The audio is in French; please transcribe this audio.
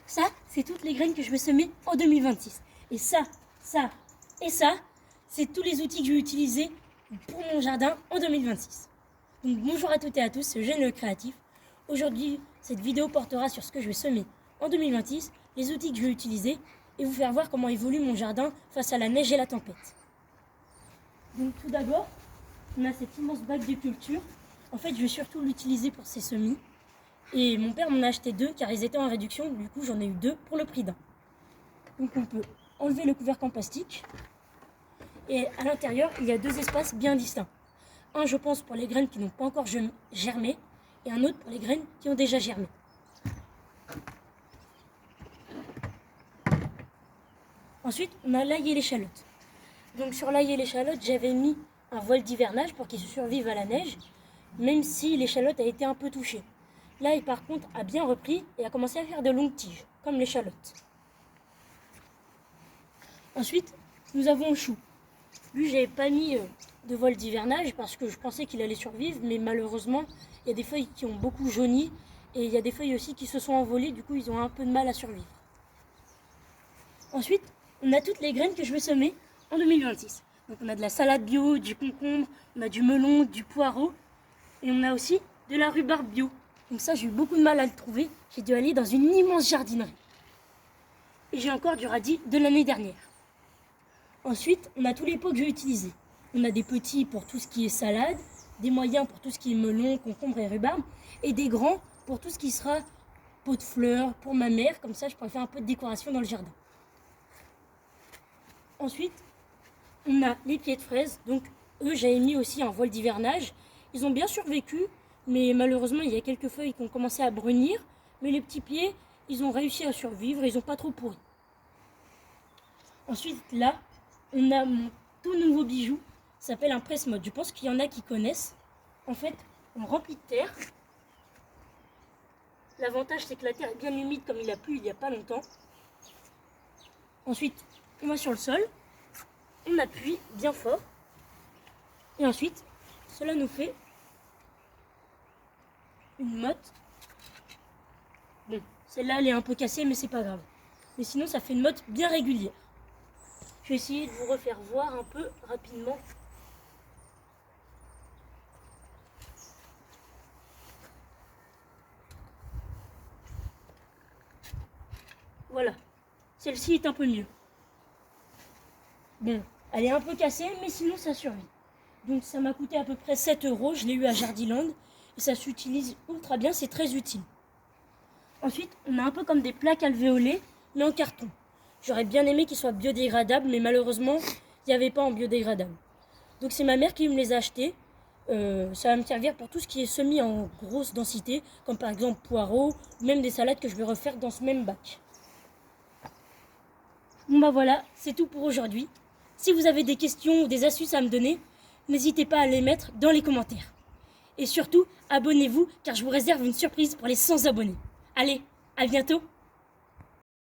Ça, c'est toutes les graines que je vais semer en 2026. Et ça, et ça, c'est tous les outils que je vais utiliser pour mon jardin en 2026. Donc bonjour à toutes et à tous, c'est Eugène le créatif. Aujourd'hui, cette vidéo portera sur ce que je vais semer en 2026, les outils que je vais utiliser et vous faire voir comment évolue mon jardin face à la neige et la tempête. Donc tout d'abord, on a cet immense bac de culture. En fait, je vais surtout l'utiliser pour ces semis. Et mon père m'en a acheté 2 car ils étaient en réduction, du coup j'en ai eu 2 pour le prix d'un. Donc on peut enlever le couvercle en plastique. Et à l'intérieur, il y a 2 espaces bien distincts. Un, je pense, pour les graines qui n'ont pas encore germé, et un autre pour les graines qui ont déjà germé. Ensuite, on a l'ail et l'échalote. Donc sur l'ail et l'échalote, j'avais mis un voile d'hivernage pour qu'ils survivent à la neige, même si l'échalote a été un peu touchée. L'ail, par contre, a bien repris et a commencé à faire de longues tiges, comme l'échalote. Ensuite, nous avons le chou. Lui, je n'avais pas mis de voile d'hivernage parce que je pensais qu'il allait survivre, mais malheureusement, il y a des feuilles qui ont beaucoup jauni et il y a des feuilles aussi qui se sont envolées, du coup, ils ont un peu de mal à survivre. Ensuite, on a toutes les graines que je vais semer en 2026. Donc, on a de la salade bio, du concombre, on a du melon, du poireau et on a aussi de la rhubarbe bio. Donc ça, j'ai eu beaucoup de mal à le trouver. J'ai dû aller dans une immense jardinerie. Et j'ai encore du radis de l'année dernière. Ensuite, on a tous les pots que je vais utiliser. On a des petits pour tout ce qui est salade, des moyens pour tout ce qui est melon, concombre et rhubarbe, et des grands pour tout ce qui sera pot de fleurs pour ma mère. Comme ça, je pourrais faire un peu de décoration dans le jardin. Ensuite, on a les pieds de fraises. Donc, eux, j'avais mis aussi un voile d'hivernage. Ils ont bien survécu. Mais malheureusement, il y a quelques feuilles qui ont commencé à brunir. Mais les petits pieds, ils ont réussi à survivre. Ils n'ont pas trop pourri. Ensuite, là, on a mon tout nouveau bijou. Ça s'appelle un presse-mode. Je pense qu'il y en a qui connaissent. En fait, on remplit de terre. L'avantage, c'est que la terre est bien humide comme il a plu il n'y a pas longtemps. Ensuite, on va sur le sol. On appuie bien fort. Et ensuite, cela nous fait une motte. Bon, celle-là elle est un peu cassée mais c'est pas grave. Mais sinon ça fait une motte bien régulière. Je vais essayer de vous refaire voir un peu rapidement. Voilà, celle-ci est un peu mieux. Bon, elle est un peu cassée mais sinon ça survit. Donc ça m'a coûté à peu près 7 €, je l'ai eu à Jardiland. Et ça s'utilise ultra bien, c'est très utile. Ensuite, on a un peu comme des plaques alvéolées, mais en carton. J'aurais bien aimé qu'ils soient biodégradables, mais malheureusement, il n'y avait pas en biodégradable. Donc c'est ma mère qui me les a achetés. Ça va me servir pour tout ce qui est semis en grosse densité, comme par exemple poireaux, même des salades que je vais refaire dans ce même bac. Bon bah voilà, c'est tout pour aujourd'hui. Si vous avez des questions ou des astuces à me donner, n'hésitez pas à les mettre dans les commentaires. Et surtout, abonnez-vous car je vous réserve une surprise pour les 100 abonnés. Allez, à bientôt!